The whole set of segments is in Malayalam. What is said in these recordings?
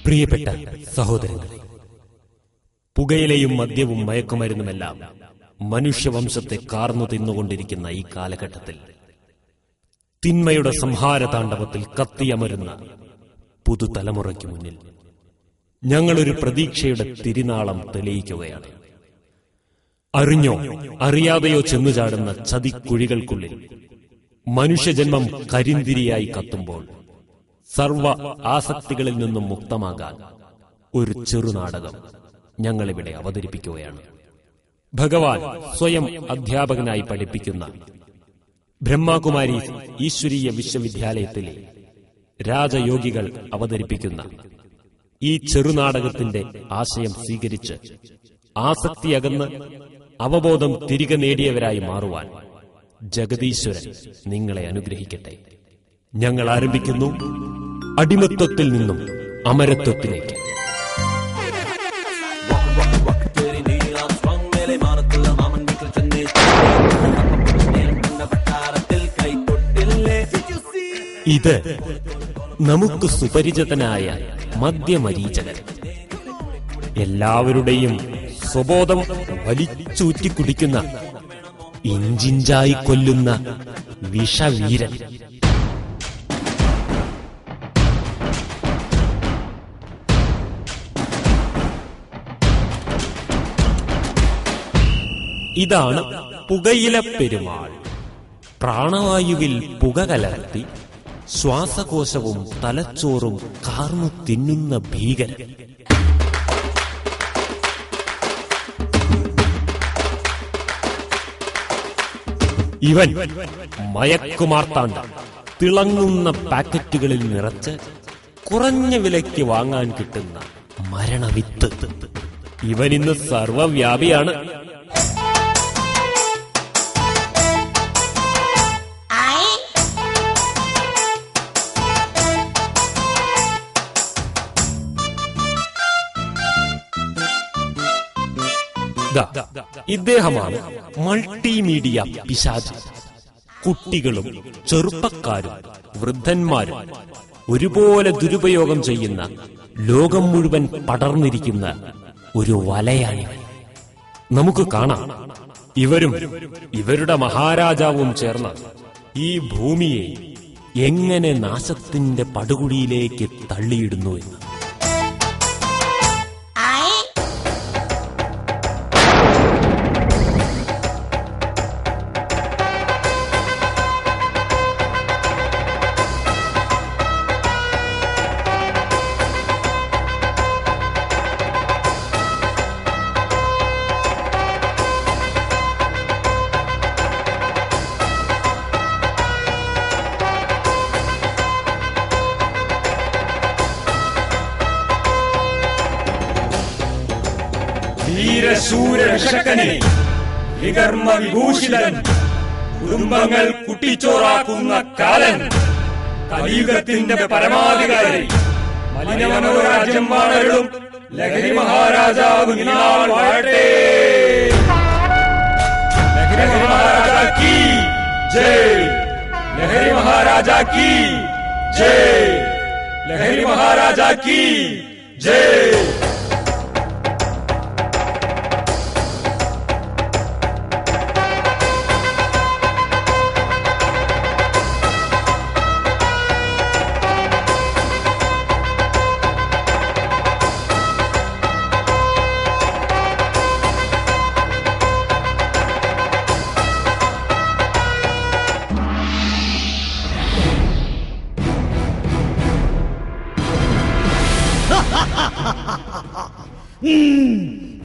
പ്രിയപ്പെട്ട സഹോദരങ്ങളെ, പുകയിലയും മദ്യവും മയക്കുമരുന്നുമെല്ലാം മനുഷ്യവംശത്തെ കാർന്നു തിന്നുകൊണ്ടിരിക്കുന്ന ഈ കാലഘട്ടത്തിൽ തിന്മയുടെ സംഹാരതാണ്ഡവത്തിൽ കത്തിയമരുന്ന പുതുതലമുറയ്ക്ക് മുന്നിൽ ഞങ്ങളൊരു പ്രതീക്ഷയുടെ തിരിനാളം തെളിയിക്കുകയാണ്. അറിഞ്ഞോ അറിയാതെയോ ചെന്നുചാടുന്ന ചതിക്കുഴികൾക്കുള്ളിൽ മനുഷ്യജന്മം കരിന്തിരിയായി കത്തുമ്പോൾ സർവ ആസക്തികളിൽ നിന്നും മുക്തമാകാൻ ഒരു ചെറുനാടകം ഞങ്ങളിവിടെ അവതരിപ്പിക്കുകയാണ്. ഭഗവാൻ സ്വയം അധ്യാപകനായി പഠിപ്പിക്കുന്ന ബ്രഹ്മകുമാരി ഈശ്വരീയ വിശ്വവിദ്യാലയത്തിലെ രാജയോഗികൾ അവതരിപ്പിക്കുന്ന ഈ ചെറുനാടകത്തിന്റെ ആശയം സ്വീകരിച്ച് ആസക്തിയകന്ന് അവബോധം തിരികെ നേടിയവരായി മാറുവാൻ ജഗദീശ്വരൻ നിങ്ങളെ അനുഗ്രഹിക്കട്ടെ. ഞങ്ങൾ ആരംഭിക്കുന്നു അടിമത്വത്തിൽ നിന്നും അമരത്വത്തിലേക്ക്. ഇത് നമുക്ക് സുപരിചിതനായ മദ്യമരീചകൻ. എല്ലാവരുടെയും സ്വബോധം വലിച്ചൂറ്റി കുടിക്കുന്ന, ഇഞ്ചിഞ്ചായി കൊല്ലുന്ന വിഷവീരൻ. ഇതാണ് പുകയില പെരുമാൾ. പ്രാണവായുവിൽ പുക കലർത്തി ശ്വാസകോശവും തലച്ചോറും കാർന്നു തിന്നുന്ന ഭീകരൻ. ഇവൻ മയക്കുമാർത്താണ്ട തിളങ്ങുന്ന പാക്കറ്റുകളിൽ നിറച്ച് കുറഞ്ഞ വിലയ്ക്ക് വാങ്ങാൻ കിട്ടുന്ന മരണവിത്ത്. ഇവനിന്ന് സർവവ്യാപിയാണ്. ഇദ്ദേഹമാണ് മൾട്ടിമീഡിയ പിശാച്. കുട്ടികളും ചെറുപ്പക്കാരും വൃദ്ധന്മാരും ഒരുപോലെ ദുരുപയോഗം ചെയ്യുന്ന, ലോകം മുഴുവൻ പടർന്നിരിക്കുന്ന ഒരു വലയാണിവൻ. നമുക്ക് കാണാം, ഇവരും ഇവരുടെ മഹാരാജാവും ചേർന്ന് ഈ ഭൂമിയെ എങ്ങനെ നാശത്തിന്റെ പടുകുഴിയിലേക്ക് തള്ളിയിടുന്നു എന്ന്. വീരശൂരക്ഷകനെ, വികർമ്മ വിഭൂഷിതൻ, കുടുംബങ്ങൾ കുട്ടിച്ചോറാക്കുന്ന കാലൻ, കലിയുഗത്തിന്റെ പരമാധികാരി, മലിനമനോരാജ്യം വാണരുളും ലഹരി മഹാരാജാവ് നിന്നാൾ വാഴട്ടെ. ലഹരി മഹാരാജാ കീ ജയ്, ലഹരി മഹാരാജാ കീ ജയ്, ലഹരി മഹാരാജാ കീ ജയ്.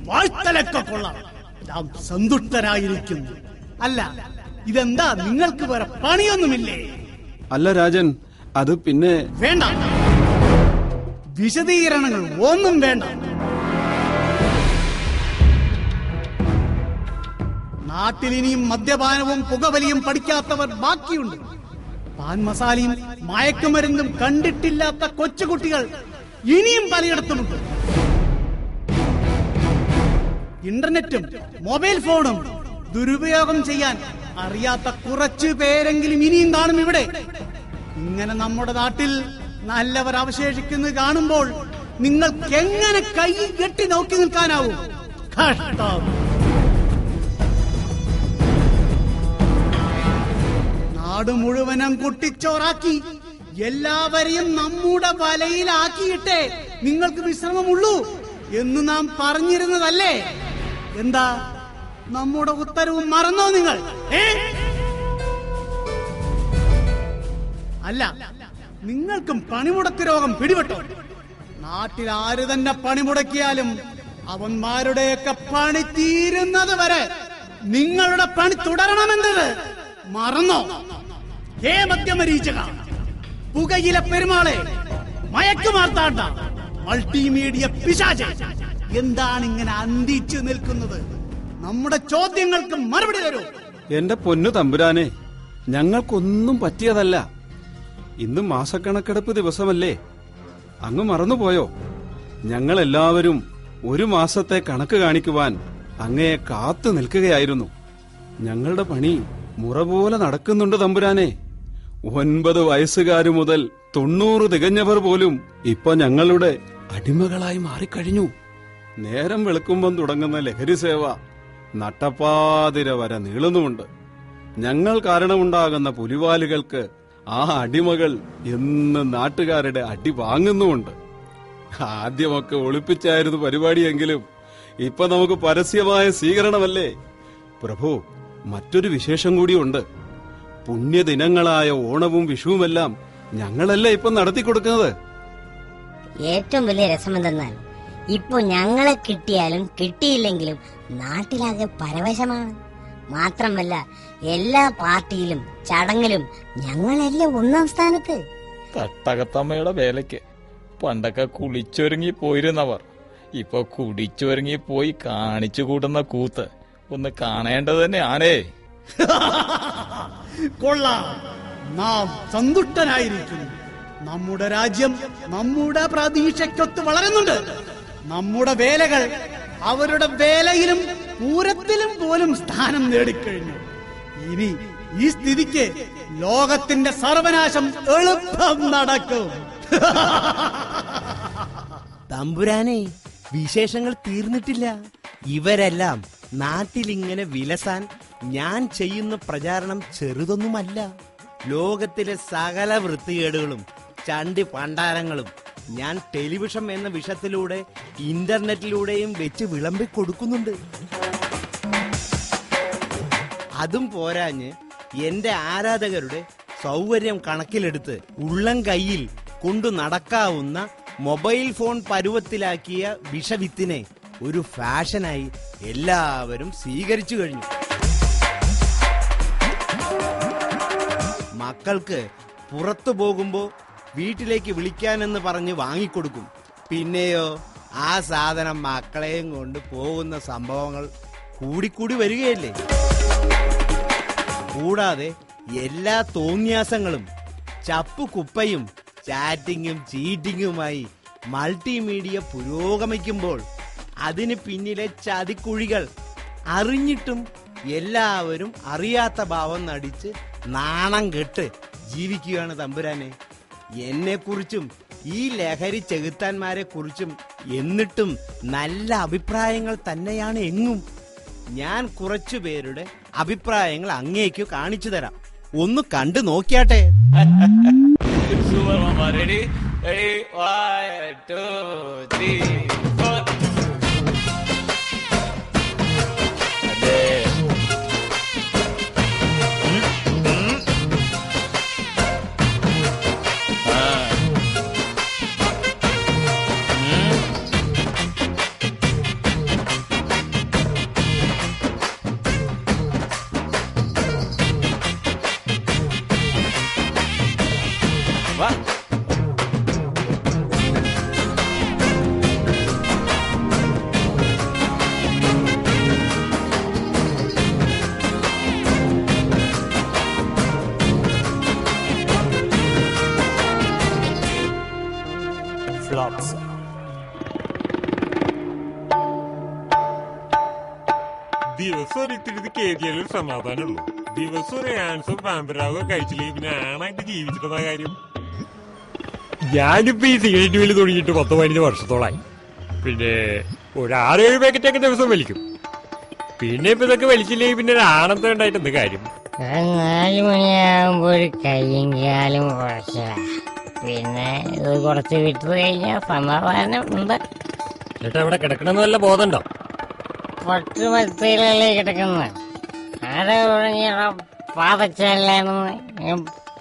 വാഴ്ത്തലൊക്കെ കൊള്ളാം, നാം സന്തുഷ്ടരായിരിക്കുന്നു. അല്ല, ഇതെന്താ, നിങ്ങൾക്ക് വേറെ പണിയൊന്നുമില്ലേ? അല്ല രാജൻ, അത് പിന്നെ വേണ്ട, വിശദീകരണങ്ങൾ ഒന്നും വേണ്ട. നാട്ടിലിനിയും മദ്യപാനവും പുകവലിയും പഠിക്കാത്തവർ ബാക്കിയുണ്ട്. പാൻ മസാലയും മയക്കുമരുന്നും കണ്ടിട്ടില്ലാത്ത കൊച്ചുകുട്ടികൾ ഇനിയും പലയിടത്തുമുണ്ട്. ഇന്റർനെറ്റും മൊബൈൽ ഫോണും ദുരുപയോഗം ചെയ്യാൻ അറിയാത്ത കുറച്ചു പേരെങ്കിലും ഇനിയും കാണും ഇവിടെ. ഇങ്ങനെ നമ്മുടെ നാട്ടിൽ നല്ലവർ അവശേഷിക്കുന്നത് കാണുമ്പോൾ നിങ്ങൾക്ക് എങ്ങനെ കൈ കെട്ടി നോക്കി നിൽക്കാനാവും? കഷ്ടം. നാട് മുഴുവനും കുട്ടിച്ചോറാക്കി എല്ലാവരെയും നമ്മുടെ വലയിലാക്കിയിട്ടേ നിങ്ങൾക്ക് വിശ്രമമുള്ളൂ എന്ന് നാം പറഞ്ഞിരുന്നതല്ലേ? എന്താ നമ്മുടെ ഉത്തരവും മറന്നോ നിങ്ങൾ? അല്ല, നിങ്ങൾക്കും പണിമുടക്ക് രോഗം പിടിപെട്ടോ? നാട്ടിൽ ആര് തന്നെ പണിമുടക്കിയാലും അവന്മാരുടെയൊക്കെ പണി തീരുന്നത് വരെ നിങ്ങളുടെ പണി തുടരണമെന്നത് മറന്നോ? ഹേ മദ്യമരീചക, പുകയില പെരുമാളെ, മയക്കുമാർത്താണ്ട, മൾട്ടിമീഡിയ പിശാചേ, എന്താണ് ഇങ്ങനെ അന്തിച്ചു നിൽക്കുന്നത്? നമ്മുടെ ചോദ്യങ്ങൾക്ക് മറുപടി തരൂ. എന്റെ പൊന്നു തമ്പുരാനെ, ഞങ്ങൾക്കൊന്നും പറ്റിയതല്ല. ഇന്ന് മാസക്കണക്കെടുപ്പ് ദിവസമല്ലേ? അങ്ങ് മറന്നുപോയോ? ഞങ്ങളെല്ലാവരും ഒരു മാസത്തെ കണക്ക് കാണിക്കുവാൻ അങ്ങയെ കാത്തു നിൽക്കുകയായിരുന്നു. ഞങ്ങളുടെ പണി മുറ പോലെ നടക്കുന്നുണ്ട് തമ്പുരാനെ. 9 വയസ്സുകാരു മുതൽ 90 തികഞ്ഞവർ പോലും ഇപ്പൊ ഞങ്ങളുടെ അടിമകളായി മാറിക്കഴിഞ്ഞു. നേരം വെളുക്കുമ്പം തുടങ്ങുന്ന ലഹരി സേവ നട്ടപ്പാതിര വരെ നീളുന്നുമുണ്ട്. ഞങ്ങൾ കാരണമുണ്ടാകുന്ന പുലിവാലുകൾക്ക് ആ അടിമകൾ എന്ന് നാട്ടുകാരുടെ അടി വാങ്ങുന്നുമുണ്ട്. ആദ്യമൊക്കെ ഒളിപ്പിച്ചായിരുന്നു പരിപാടിയെങ്കിലും ഇപ്പൊ നമുക്ക് പരസ്യമായ സ്വീകരണമല്ലേ? പ്രഭു, മറ്റൊരു വിശേഷം കൂടിയുണ്ട്. പുണ്യദിനങ്ങളായ ഓണവും വിഷുവുമെല്ലാം ഞങ്ങളല്ലേ ഇപ്പൊ നടത്തിക്കൊടുക്കുന്നത്. ഏറ്റവും വലിയ രസമെന്തെന്നാൽ ഇപ്പൊ ഞങ്ങളെ കിട്ടിയാലും കിട്ടിയില്ലെങ്കിലും നാട്ടിലാകെ പരവശമാണ്. മാത്രമല്ല, എല്ലാ പാർട്ടിയിലും ചടങ്ങിലും ഞങ്ങളെല്ലാം 1-ാം സ്ഥാനത്ത്. തട്ടകത്തമ്മയുടെ വേലയ്ക്ക് പണ്ടൊക്കെ കുളിച്ചൊരുങ്ങി പോയിരുന്നവർ ഇപ്പൊ കുടിച്ചൊരുങ്ങി പോയി കാണിച്ചു കൂട്ടുന്ന കൂത്ത് ഒന്ന് കാണേണ്ടത് തന്നെയാണേ. കൊള്ളാം, നാം സന്തുഷ്ടനായിരിക്കുന്നു. നമ്മുടെ രാജ്യം നമ്മുടെ പ്രതീക്ഷയ്ക്കൊത്ത് വളരുന്നുണ്ട്. നമ്മുടെ വേലകൾ അവരുടെ വേലയിലും പൂരത്തിലും പോലും സ്ഥാനം നേടിക്കഴിഞ്ഞു. ഇനി ഈ സ്ഥിതിക്ക് ലോകത്തിന്റെ സർവനാശം എളുപ്പം നടക്കും. തമ്പുരാനെ, വിശേഷങ്ങൾ തീർന്നിട്ടില്ല. ഇവരെല്ലാം നാട്ടിലിങ്ങനെ വിലസാൻ ഞാൻ ചെയ്യുന്ന പ്രചാരണം ചെറുതൊന്നുമല്ല. ലോകത്തിലെ സകല വൃത്തികേടുകളും ചണ്ടി പണ്ടാരങ്ങളും ഞാൻ ടെലിവിഷൻ എന്ന വിഷയത്തിലൂടെ ഇന്റർനെറ്റിലൂടെയും വെച്ച് വിളമ്പിക്കൊടുക്കുന്നുണ്ട്. അതും പോരാഞ്ഞ് എന്റെ ആരാധകരുടെ സൗകര്യം കണക്കിലെടുത്ത് ഉള്ളം കയ്യിൽ കൊണ്ടു നടക്കാവുന്ന മൊബൈൽ ഫോൺ പരുവത്തിലാക്കിയ വിഷവിത്തിനെ ഒരു ഫാഷനായി എല്ലാവരും സ്വീകരിച്ചു കഴിഞ്ഞു. മക്കൾക്ക് പുറത്തു പോകുമ്പോ വീട്ടിലേക്ക് വിളിക്കാനെന്ന് പറഞ്ഞ് വാങ്ങിക്കൊടുക്കും. പിന്നെയോ ആ സാധനം മക്കളെയും കൊണ്ട് പോകുന്ന സംഭവങ്ങൾ കൂടിക്കൂടി വരികയല്ലേ? കൂടാതെ എല്ലാ തോന്നിയാസങ്ങളും ചപ്പുകുപ്പയും ചാറ്റിങ്ങും ചീറ്റിങ്ങുമായി മൾട്ടിമീഡിയ പുരോഗമിക്കുമ്പോൾ അതിന് പിന്നിലെ ചതിക്കുഴികൾ അറിഞ്ഞിട്ടും എല്ലാവരും അറിയാത്ത ഭാവം നടിച്ച് നാണം കെട്ട് ജീവിക്കുകയാണ് തമ്പുരാനെ. എന്നെക്കുറിച്ചും ഈ ലഹരി ചെകുത്താന്മാരെ കുറിച്ചും എന്നിട്ടും നല്ല അഭിപ്രായങ്ങൾ തന്നെയാണ് എങ്ങും. ഞാൻ കുറച്ചു പേരുടെ അഭിപ്രായങ്ങൾ അങ്ങേക്ക് കാണിച്ചു തരാം, ഒന്ന് കണ്ടു നോക്കിയാട്ടെ. ദിവസം ഒരിത്തിരി കേറിയാലും സമാധാനമുള്ളൂ. ദിവസം ഒരു ആൻസും പാമ്പരാഗോ കഴിച്ചില്ലേ പിന്നെ ആണായിട്ട് ജീവിച്ചിട്ടുന്ന കാര്യം. ഞാനിപ്പോ ഈ സിഗരറ്റ് വലി തുടങ്ങിയിട്ട് 10-15 വർഷത്തോളായി. പിന്നെ ഒരു 6-7 പാക്കറ്റൊക്കെ ദിവസം വലിക്കും. പിന്നെ ഇപ്പൊ ഇതൊക്കെ വലിച്ചില്ലെങ്കിൽ പിന്നെ ഒരു ആനന്ദം ഉണ്ടായിട്ട് എന്ത് കാര്യം? 4 മണിയാകുമ്പോ ഒരു കയ്യും കാലും കുഴച്ചില്ല. പിന്നെ ഇത് കുറച്ച് വിട്ടു കഴിഞ്ഞാൽ സമാധാനം ഉണ്ട്. ചേട്ടാ ഇവിടെ കിടക്കണമെന്ന് വല്ല ബോധമുണ്ടോ? പട്ടുമത്തയിലല്ലേ കിടക്കുന്നത്. ആരെ തുടങ്ങിയ പാതച്ചല്ലെന്ന്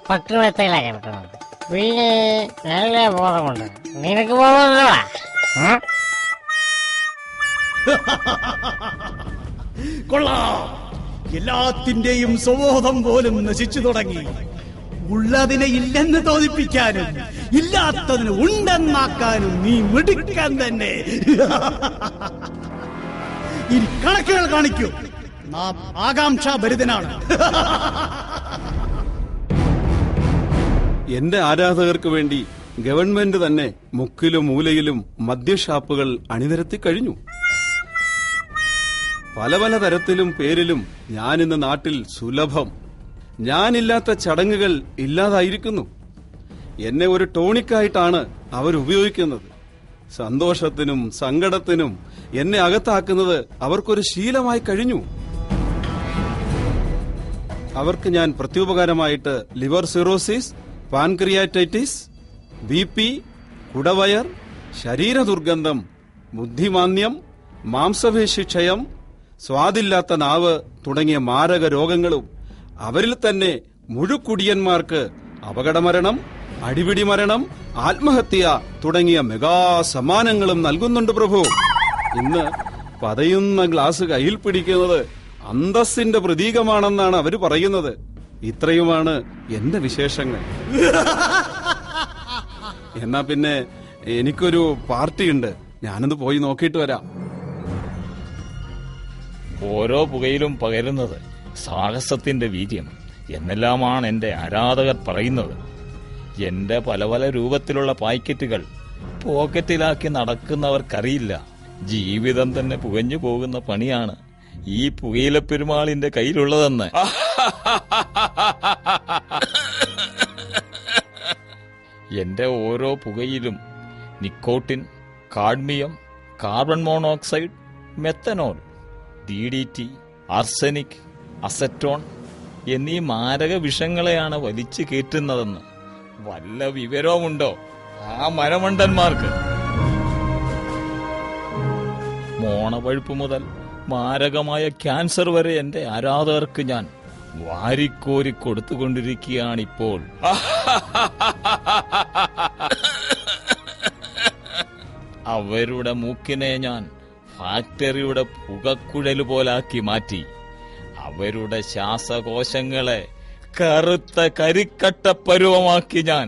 പട്ടുമത്തയിലാ കിടക്കുന്നത്. പിന്നെ നല്ല ബോധമുണ്ട്. നിനക്ക് ബോധമുണ്ടോടാ? കൊള്ളാം. എല്ലാത്തിന്റെയും സ്വബോധം പോലും നശിച്ചു തുടങ്ങി. ഉള്ളതിനെ ഇല്ലെന്ന് തോന്നിപ്പിക്കാനും ഇല്ലാത്തതിന് ഉണ്ടെന്നാക്കാനും നീ മിടുക്കാൻ തന്നെ. ഇനി കണക്കുകൾ കാണിക്കൂ. നാം ആകാംക്ഷാഭരിതനാണ്. എന്റെ ആരാധകർക്ക് വേണ്ടി ഗവൺമെന്റ് തന്നെ മുക്കിലും മൂലയിലും മദ്യഷാപ്പുകൾ അണിനിരത്തി കഴിഞ്ഞു. പല പല തരത്തിലും പേരിലും ഞാനിന്ന് നാട്ടിൽ സുലഭം. ഞാനില്ലാത്ത ചടങ്ങുകൾ ഇല്ലാതായിരിക്കുന്നു. എന്നെ ഒരു ടോണിക്കായിട്ടാണ് അവരുപയോഗിക്കുന്നത്. സന്തോഷത്തിനും സങ്കടത്തിനും എന്നെ അകത്താക്കുന്നത് അവർക്കൊരു ശീലമായി കഴിഞ്ഞു. അവർക്ക് ഞാൻ പ്രത്യുപകാരമായിട്ട് ലിവർ സിറോസിസ്, പാൻക്രിയാറ്റൈറ്റിസ്, BP, കുടവയർ, ശരീരദുർഗന്ധം, ബുദ്ധിമാന്ദ്യം, മാംസപേശിക്ഷയം, സ്വാദില്ലാത്ത നാവ് തുടങ്ങിയ മാരക രോഗങ്ങളും അവരിൽ തന്നെ മുഴുക്കുടിയന്മാർക്ക് അപകടമരണം, അടിപിടി മരണം, ആത്മഹത്യ തുടങ്ങിയ മെഗാ സമ്മാനങ്ങളും നൽകുന്നുണ്ട് പ്രഭു. ഇന്ന് പതയുന്ന ഗ്ലാസ് കയ്യിൽ പിടിക്കുന്നത് അന്തസ്സിന്റെ പ്രതീകമാണെന്നാണ് അവര് പറയുന്നത്. ഇത്രയുമാണ് എന്റെ വിശേഷങ്ങൾ. എന്നാ പിന്നെ എനിക്കൊരു പാർട്ടിയുണ്ട്, ഞാനൊന്ന് പോയി നോക്കിയിട്ട് വരാം. ഓരോ പുകയിലും പകരുന്നത് സാഹസത്തിന്റെ വീര്യം എന്നെല്ലാമാണ് എന്റെ ആരാധകർ പറയുന്നത്. എന്റെ പല പല രൂപത്തിലുള്ള പാക്കറ്റുകൾ പോക്കറ്റിലാക്കി നടക്കുന്നവർക്കറിയില്ല ജീവിതം തന്നെ പുകഞ്ഞു പോകുന്ന പണിയാണ് ഈ പുകയില പെരുമാളിന്റെ കയ്യിലുള്ളതെന്ന്. എന്റെ ഓരോ പുകയിലും nicotine, cadmium, carbon monoxide, methanol, DDT, arsenic, acetone എന്നീ മാരക വിഷങ്ങളെയാണ് വലിച്ചു കയറ്റുന്നതെന്ന് വല്ല വിവരവുമുണ്ടോ ആ മരമണ്ടന്മാർക്ക്? മോണപഴുപ്പ് മുതൽ മാരകമായ ക്യാൻസർ വരെ എന്റെ ആരാധകർക്ക് ഞാൻ വാരിക്കോരി കൊടുത്തുകൊണ്ടിരിക്കുകയാണിപ്പോൾ. അവരുടെ മൂക്കിനെ ഞാൻ ഫാക്ടറിയുടെ പുകക്കുഴല് പോലാക്കി മാറ്റി. അവരുടെ ശ്വാസകോശങ്ങളെ കറുത്ത കരിക്കട്ടപ്പരുവമാക്കി ഞാൻ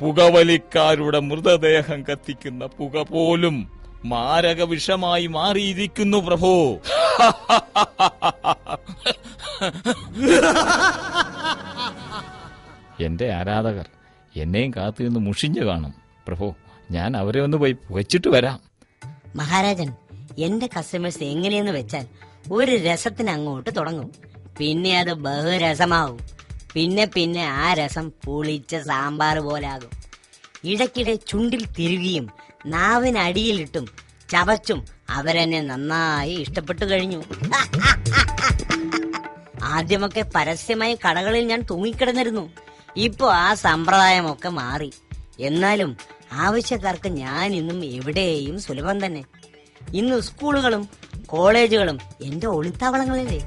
പുകവലിക്കാരുടെ മൃതദേഹം കത്തിക്കുന്ന പുക പോലും മാരക വിഷമായി മാറിയിരിക്കുന്നു പ്രഭു. എന്റെ ആരാധകർ എന്നെയും കാത്തു നിന്ന് മുഷിഞ്ഞു കാണും പ്രഭു. ഞാൻ അവരെ ഒന്ന് പോയി പുകച്ചിട്ട് വരാം. മഹാരാജൻ, എന്റെ കസ്റ്റമേഴ്സ് എങ്ങനെയെന്ന് വെച്ചാൽ ഒരു രസത്തിന് അങ്ങോട്ട് തുടങ്ങും, പിന്നെ അത് ബഹുരസമാവും, പിന്നെ പിന്നെ ആ രസം പുളിച്ച സാമ്പാർ പോലാകും. ഇടയ്ക്കിടെ ചുണ്ടിൽ തിരുകിയും നാവിനടിയിലിട്ടും ചവച്ചും അവരെന്നെ നന്നായി ഇഷ്ടപ്പെട്ടു കഴിഞ്ഞു. ആദ്യമൊക്കെ പരസ്യമായി കടകളിൽ ഞാൻ തൂങ്ങിക്കിടന്നിരുന്നു. ഇപ്പോ ആ സമ്പ്രദായമൊക്കെ മാറി. എന്നാലും ആവശ്യക്കാർക്ക് ഞാൻ ഇന്നും എവിടെയും സുലഭം തന്നെ. ഇന്ന് സ്കൂളുകളും കോളേജുകളും എന്റെ ഒളിത്താവളങ്ങളില്ലേ.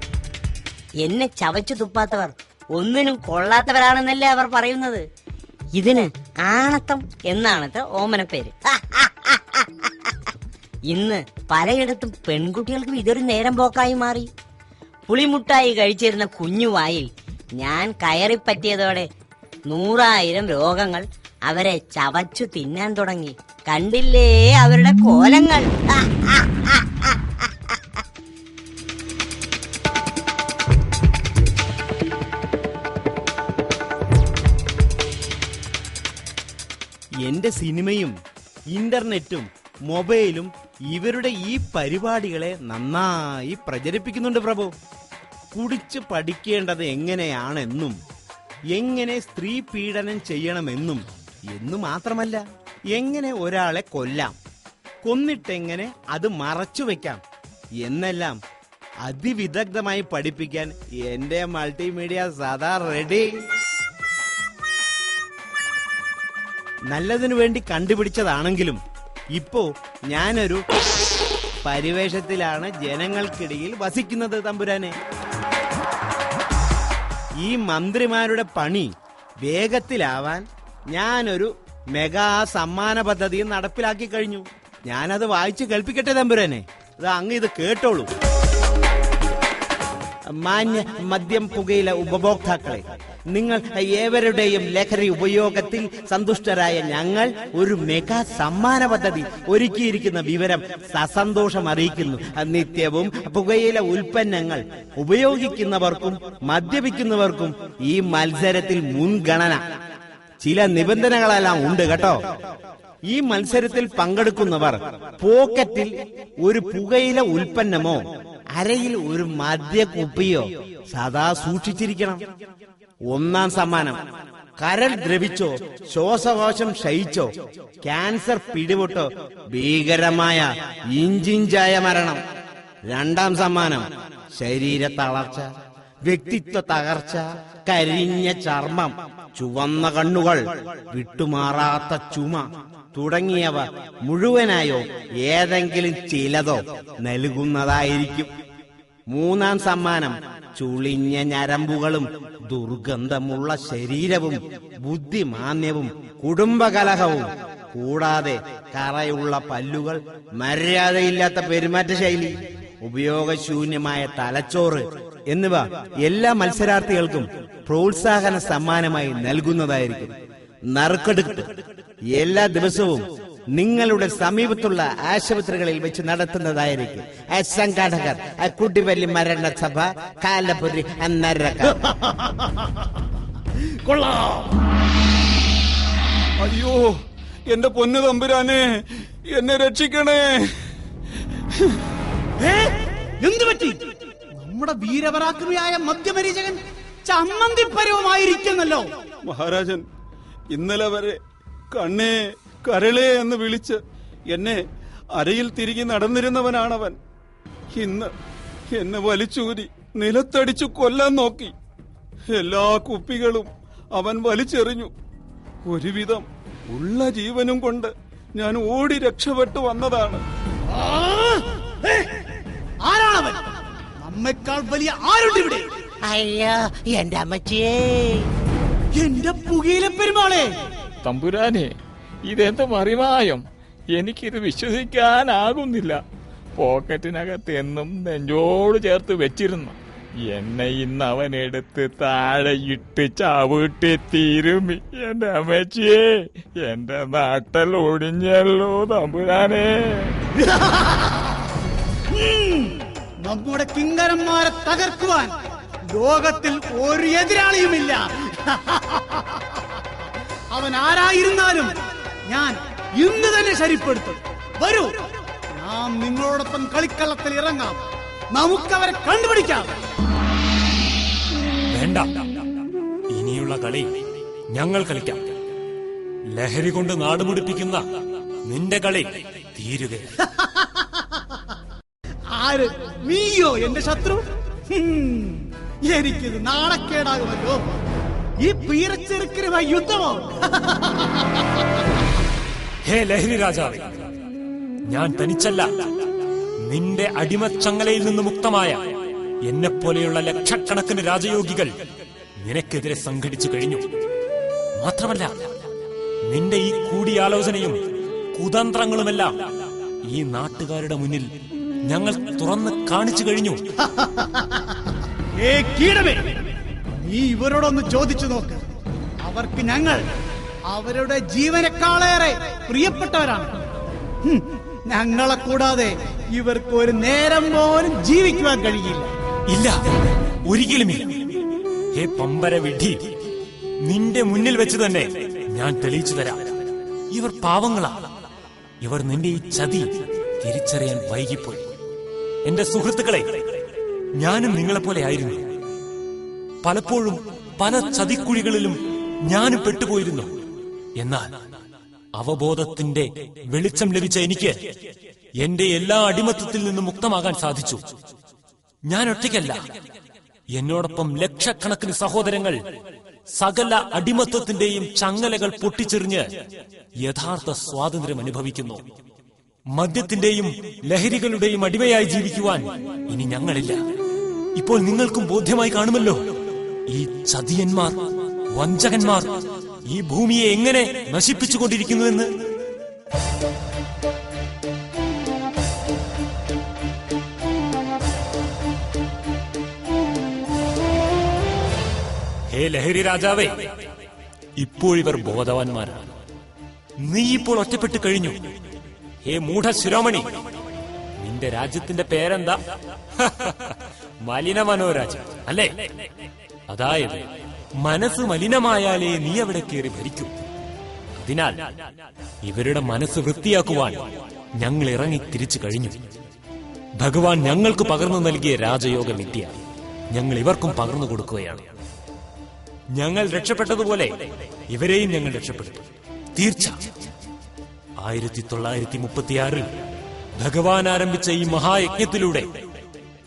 എന്നെ ചവച്ചു തുപ്പാത്തവർ ഒന്നിനും കൊള്ളാത്തവരാണെന്നല്ലേ അവർ പറയുന്നത്. ഇതിന് ആണത്തം എന്നാണത്തെ ഓമനപ്പേര്. ഇന്ന് പലയിടത്തും പെൺകുട്ടികൾക്കും ഇതൊരു നേരം പോക്കായി മാറി. പുളിമുട്ടായി കഴിച്ചിരുന്ന കുഞ്ഞുവായിൽ ഞാൻ കയറിപ്പറ്റിയതോടെ 100,000 രോഗങ്ങൾ അവരെ ചവച്ചു തിന്നാൻ തുടങ്ങി. കണ്ടില്ലേ അവരുടെ കോലങ്ങൾ? എന്റെ സിനിമയും ഇന്റർനെറ്റും മൊബൈലും ഇവരുടെ ഈ പരിപാടികളെ നന്നായി പ്രചരിപ്പിക്കുന്നുണ്ട് പ്രഭു. കുടിച്ച് പഠിക്കേണ്ടത് എങ്ങനെയാണെന്നും എങ്ങനെ സ്ത്രീ പീഡനം ചെയ്യണമെന്നും എന്ന് മാത്രമല്ല, എങ്ങനെ ഒരാളെ കൊല്ലാം, കൊന്നിട്ടെങ്ങനെ അത് മറച്ചു വെക്കാം എന്നെല്ലാം അതിവിദഗ്ധമായി പഠിപ്പിക്കാൻ എന്റെ മൾട്ടിമീഡിയ സദാ റെഡി. നല്ലതിനു വേണ്ടി കണ്ടുപിടിച്ചതാണെങ്കിലും ഇപ്പോ ഞാനൊരു പരിവേഷത്തിലാണ് ജനങ്ങൾക്കിടയിൽ വസിക്കുന്നത് തമ്പുരാനെ. ഈ മന്ത്രിമാരുടെ പണി വേഗത്തിലാവാൻ ഞാനൊരു മെഗാ സമ്മാന പദ്ധതി നടപ്പിലാക്കി കഴിഞ്ഞു. ഞാനത് വായിച്ചു കേൾപ്പിക്കട്ടെ തമ്പുരാനെ. അങ്ങ് ഇത് കേട്ടോളൂ. മാന്യ മദ്യം പുകയില ഉപഭോക്താക്കളെ, നിങ്ങൾ ഏവരുടെയും ലഹരി ഉപയോഗത്തിൽ സന്തുഷ്ടരായ ഞങ്ങൾ ഒരു മെഗാ സമ്മാന പദ്ധതി ഒരുക്കിയിരിക്കുന്ന വിവരം സസന്തോഷം അറിയിക്കുന്നു. നിത്യവും പുകയില ഉൽപ്പന്നങ്ങൾ ഉപയോഗിക്കുന്നവർക്കും മദ്യപിക്കുന്നവർക്കും ഈ മത്സരത്തിൽ മുൻഗണന. ചില നിബന്ധനകളെല്ലാം ഉണ്ട് കേട്ടോ. ഈ മത്സരത്തിൽ പങ്കെടുക്കുന്നവർ പോക്കറ്റിൽ ഒരു പുകയില ഉൽപ്പന്നമോ അരയിൽ ഒരു മദ്യക്കുപ്പിയോ സദാ സൂക്ഷിച്ചിരിക്കണം. ഒന്നാം സമ്മാനം കരൾ ദ്രവിച്ചോ ശ്വാസകോശം ക്ഷയിച്ചോ ക്യാൻസർ പിടിപെട്ടോ ഭീകരമായ ഇഞ്ചിഞ്ചായ മരണം. രണ്ടാം സമ്മാനം ശരീര തളർച്ച, വ്യക്തിത്വ തകർച്ച, കരിഞ്ഞ ചർമ്മം, ചുവന്ന കണ്ണുകൾ, വിട്ടുമാറാത്ത ചുമ തുടങ്ങിയവ മുഴുവനായോ ഏതെങ്കിലും ചിലതോ നൽകുന്നതായിരിക്കും. മൂന്നാം സമ്മാനം ചുളിഞ്ഞ ഞരമ്പുകളും ദുർഗന്ധമുള്ള ശരീരവും ബുദ്ധിമാന്യവും കുടുംബകലഹവും കൂടാതെ കറയുള്ള പല്ലുകൾ, മര്യാദയില്ലാത്ത പെരുമാറ്റ ശൈലി, ഉപയോഗശൂന്യമായ തലച്ചോറ് എന്നിവ എല്ലാ മത്സരാർത്ഥികൾക്കും പ്രോത്സാഹന സമ്മാനമായി നൽകുന്നതായിരിക്കും. നറുക്കെടുപ്പ് എല്ലാ ദിവസവും നിങ്ങളുടെ സമീപത്തുള്ള ആശുപത്രികളിൽ വെച്ച് നടത്തുന്നതായിരിക്കും. സംഘാടകർ കുട്ടിവല്ലി മരണസഭ, കാലപ്പുരി നരക. അയ്യോ, എന്റെ പൊന്നു തമ്പുരാനെ, എന്നെ രക്ഷിക്കണേ. എന്തു പറ്റി? നമ്മുടെ വീരപരാക്രമിയായ മദ്യമരീചകൻ ചമ്മന്തിപ്പരവുമായിരിക്കുന്നല്ലോ. മഹാരാജൻ, ഇന്നലെ വരെ കണ്ണേ കരളേ എന്ന് വിളിച്ച് എന്നെ അരയിൽ തിരികെ നടന്നിരുന്നവനാണവൻ. ഇന്ന് എന്നെ വലിച്ചൂരി നിലത്തടിച്ചു കൊല്ലാൻ നോക്കി. എല്ലാ കുപ്പികളും അവൻ വലിച്ചെറിഞ്ഞു. ഒരുവിധം ഉള്ള ജീവനും കൊണ്ട് ഞാൻ ഓടി രക്ഷപ്പെട്ടു വന്നതാണ്. ആരാണവൻ? നമ്മെക്കാൾ വലിയ ആരുണ്ട് ഇവിടെ? അയ്യോ, എന്റെ അമ്മച്ചിയേ, എന്റെ പുകയില പെരുമാളെ. തമ്പുരാനെ, ഇതെന്ത് മറിമായം! എനിക്കിത് വിശ്വസിക്കാനാകുന്നില്ല. പോക്കറ്റിനകത്ത് എന്നും നെഞ്ചോട് ചേർത്ത് വെച്ചിരുന്നു എന്നെ ഇന്ന് അവൻ എടുത്ത് താഴെയിട്ട് ചവിട്ടി തീരുമി. എന്റെ അമ്മച്ചിയെ, എന്റെ നാട്ടിൽ ഒടിഞ്ഞല്ലോ തമ്പുരാനെ. നമ്മുടെ കിങ്കരന്മാരെ തകർക്കുവാൻ ലോകത്തിൽ ഒരു എതിരാളിയുമില്ല. അവൻ ആരായിരുന്നാലും ഞാൻ ഇന്ന് തന്നെ ശരിപ്പെടുത്തും. വരൂ, നാം നിങ്ങളോടൊപ്പം കളിക്കളത്തിൽ ഇറങ്ങാം. നമുക്കവരെ കണ്ടുപിടിക്കാം. വേണ്ട, ഇനിയുള്ള കളി ഞങ്ങൾ കളിക്കാം. ലഹരി കൊണ്ട് നാടുമുടിപ്പിക്കുന്ന നിന്റെ കളി തീരുക. ആര്? നീയോ എന്റെ ശത്രു? എനിക്കിത് നാണക്കേടാകുമല്ലോ. ഈ പീരച്ചെറുക്കനുമായി യുദ്ധമോ? ഹേ ലഹരി രാജാവേ, ഞാൻ തനിച്ചല്ല. നിന്റെ അടിമച്ചങ്ങലയിൽ നിന്ന് മുക്തമായ എന്നെപ്പോലെയുള്ള ലക്ഷക്കണക്കിന് രാജയോഗികൾ നിനക്കെതിരെ സംഘടിച്ചു കഴിഞ്ഞു. മാത്രമല്ല, നിന്റെ ഈ കൂടിയാലോചനയും കുതന്ത്രങ്ങളുമെല്ലാം ഈ നാട്ടുകാരുടെ മുന്നിൽ ഞങ്ങൾ തുറന്ന് കാണിച്ചു കഴിഞ്ഞു. നീ ഇവരോടൊന്ന് ചോദിച്ചു നോക്ക്. അവർക്ക് ഞങ്ങൾ അവരുടെ ജീവനേക്കാളേറെ പ്രിയപ്പെട്ടവരാണ്. ഞങ്ങളെ കൂടാതെ ഇവർക്ക് ഒരു നേരം പോലും ജീവിക്കുവാൻ കഴിയില്ല. ഇല്ല, ഒരിക്കലുമില്ല. ഹേ പമ്പര വിഡ്ഢി, നിന്റെ മുന്നിൽ വെച്ച് തന്നെ ഞാൻ തെളിയിച്ചു തരാം. ഇവർ പാവങ്ങളാ. ഇവർ നിന്റെ ഈ ചതി തിരിച്ചറിയാൻ വൈകിപ്പോയി. എന്റെ സുഹൃത്തുക്കളെ, ഞാനും നിങ്ങളെപ്പോലെ ആയിരുന്നു. പലപ്പോഴും പല ചതിക്കുഴികളിലും ഞാനും പെട്ടുപോയിരുന്നു. എന്നാൽ അവബോധത്തിന്റെ വെളിച്ചം ലഭിച്ച എനിക്ക് എന്റെ എല്ലാ അടിമത്തത്തിൽ നിന്നും മുക്തമാകാൻ സാധിച്ചു. ഞാൻ ഒറ്റയ്ക്കല്ല, എന്നോടൊപ്പം ലക്ഷക്കണക്കിന് സഹോദരങ്ങൾ സകല അടിമത്തത്തിന്റെയും ചങ്ങലകൾ പൊട്ടിച്ചെറിഞ്ഞ് യഥാർത്ഥ സ്വാതന്ത്ര്യം അനുഭവിക്കുന്നു. മദ്യത്തിന്റെയും ലഹരികളുടെയും അടിമയായി ജീവിക്കുവാൻ ഇനി ഞങ്ങളില്ല. ഇപ്പോൾ നിങ്ങൾക്കും ബോധ്യമായി കാണുമല്ലോ, ഈ ചതിയന്മാർ, വഞ്ചകന്മാർ ഈ ഭൂമിയെ എങ്ങനെ നശിപ്പിച്ചുകൊണ്ടിരിക്കുന്നുവെന്ന്. ഹേ ലഹരി രാജാവേ, ഇപ്പോഴിവർ ബോധവാന്മാരാണ്. നീ ഇപ്പോൾ ഒറ്റപ്പെട്ടു കഴിഞ്ഞു. ഹേ മൂഢശിരോമണി, നിന്റെ രാജ്യത്തിന്റെ പേരെന്താ? മലിന മനോരാജ്യം അല്ലേ? അതായത് മനസ്സ് മലിനമായാലേ നീ അവിടെ കയറി ഭരിക്കൂ. അതിനാൽ ഇവരുടെ മനസ്സ് വൃത്തിയാക്കുവാൻ ഞങ്ങൾ ഇറങ്ങി തിരിച്ചു കഴിഞ്ഞു. ഭഗവാൻ ഞങ്ങൾക്ക് പകർന്നു നൽകിയ രാജയോഗ വിദ്യ ഞങ്ങൾ ഇവർക്കും പകർന്നു കൊടുക്കുകയാണ്. ഞങ്ങൾ രക്ഷപ്പെട്ടതുപോലെ ഇവരെയും ഞങ്ങൾ രക്ഷപ്പെടുത്തും. തീർച്ച 1936 ഭഗവാൻ ആരംഭിച്ച ഈ മഹായജ്ഞത്തിലൂടെ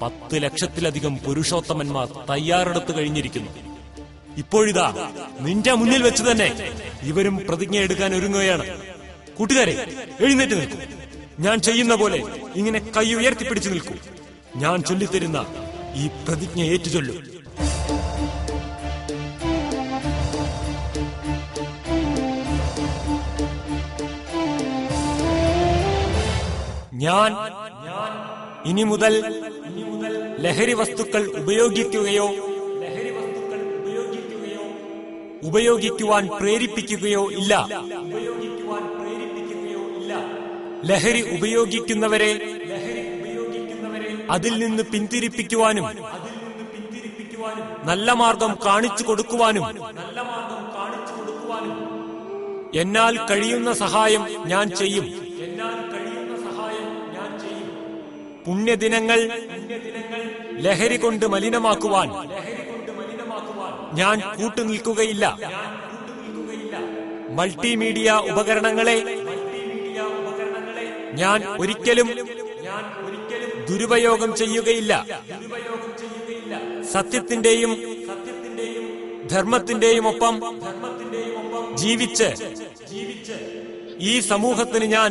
10 ലക്ഷത്തിലധികം പുരുഷോത്തമന്മാർ തയ്യാറെടുത്തു കഴിഞ്ഞിരിക്കുന്നു. ഇപ്പോഴിതാ നിന്റെ മുന്നിൽ വെച്ച് തന്നെ ഇവരും പ്രതിജ്ഞ എടുക്കാൻ ഒരുങ്ങുകയാണ്. കൂട്ടുകാരെ, എഴുന്നേറ്റ് നിൽക്കൂ. ഞാൻ ചെയ്യുന്ന പോലെ ഇങ്ങനെ കൈ ഉയർത്തിപ്പിടിച്ചു നിൽക്കൂ. ഞാൻ ചൊല്ലിത്തരുന്ന ഈ പ്രതിജ്ഞ ഏറ്റുചൊല്ലൂ. ഞാൻ ഇനി മുതൽ ലഹരി വസ്തുക്കൾ ഉപയോഗിക്കുവാൻ പ്രേരിപ്പിക്കുകയോ ഇല്ല. ലഹരി ഉപയോഗിക്കുന്നവരെ അതിൽ നിന്ന് പിന്തിരിപ്പിക്കുവാനും നല്ല മാർഗം കാണിച്ചു കൊടുക്കുവാനും എന്നാൽ കഴിയുന്ന സഹായം ഞാൻ ചെയ്യും. പുണ്യദിനങ്ങൾ ലഹരി കൊണ്ട് മലിനമാക്കുവാൻ ഞാൻ കൂട്ടുനിൽക്കുകയില്ല. മൾട്ടിമീഡിയ ഉപകരണങ്ങളെ ഞാൻ ഒരിക്കലും ദുരുപയോഗം ചെയ്യുകയില്ല. സത്യത്തിന്റെയും ധർമ്മത്തിന്റെയും ഒപ്പം ജീവിച്ച് ഈ സമൂഹത്തിന് ഞാൻ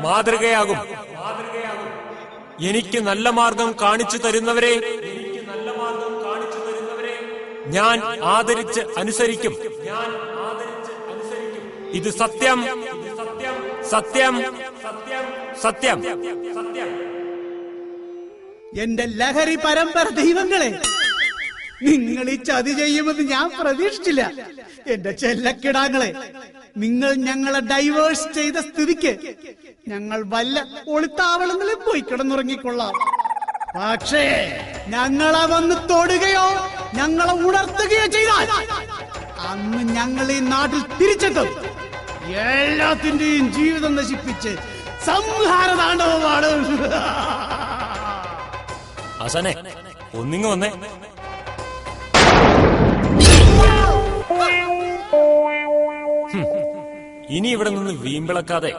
മാതൃകയാകും. എനിക്ക് നല്ല മാർഗം കാണിച്ചു തരുന്നവരെ ഞാൻ ആദരിച്ച് അനുസരിക്കും. ഇത് സത്യം, സത്യം, സത്യം. എന്റെ ലഹരി പരമ്പര ദൈവങ്ങളെ, നിങ്ങൾ ഈ ചതി ചെയ്യുമെന്ന് ഞാൻ പ്രതീക്ഷിച്ചില്ല. എന്റെ ചെല്ലക്കിടാങ്ങളെ, നിങ്ങൾ ഞങ്ങളെ ഡൈവേഴ്സ് ചെയ്ത സ്ഥിതിക്ക് ഞങ്ങൾ വല്ല ഒളിത്താവളങ്ങളിൽ പോയി കിടന്നുറങ്ങിക്കൊള്ളാം. പക്ഷേ ഞങ്ങളെ വന്ന് തൊടുകയോ ഞങ്ങളെ ഉണർത്തുകയോ ചെയ്താൽ അന്ന് ഞങ്ങൾ ഈ നാട്ടിൽ തിരിച്ചെത്തും. എല്ലാത്തിന്റെയും ജീവിതം നശിപ്പിച്ച് സംഹാര താണ്ഡവമാണ്. ആശാനെ, ഒന്നിങ്ങ് വന്നേ. ഇനി ഇവിടെ നിന്ന് വീമ്പിളക്കാതെ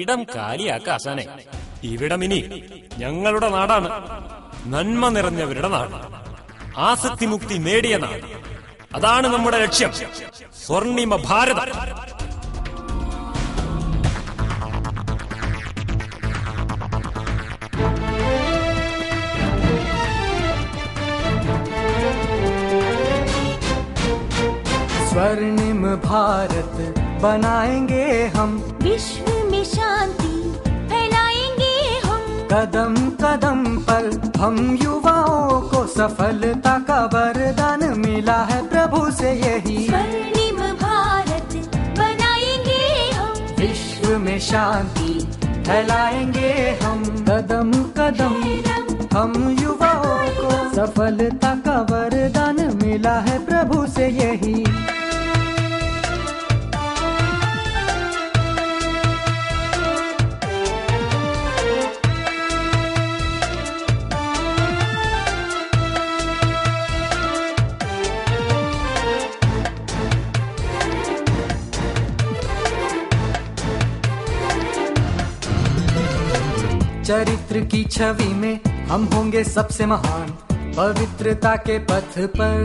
ഇടം കാലിയാക്ക ആശാനെ. ഇവിടം ഇനി ഞങ്ങളുടെ നാടാണ്. നന്മ നിറഞ്ഞവരുടെ നാട്, ആസക്തിമുക്തി നേടിയ നാട്. അതാണ് നമ്മുടെ ലക്ഷ്യം. സ്വർണിമ ഭാരതം. स्वर्णिम भारत बनाएंगे हम, विश्व में शांति फैलाएंगे हम, कदम कदम पर हम युवाओं को सफलता का वरदान मिला है प्रभु से यही। स्वर्णिम भारत बनाएंगे हम, विश्व में शांति फैलाएंगे हम, कदम कदम हम युवाओं को सफलता का वरदान मिला है प्रभु से यही। चरित्र की छवि में हम होंगे सबसे महान, पवित्रता के पथ पर।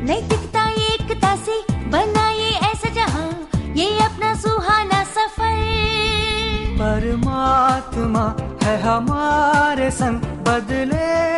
नैतिकता एकता से बनाइए ऐसा जहां, ये अपना सुहाना सफर। परमात्मा है हमारे संग, बदले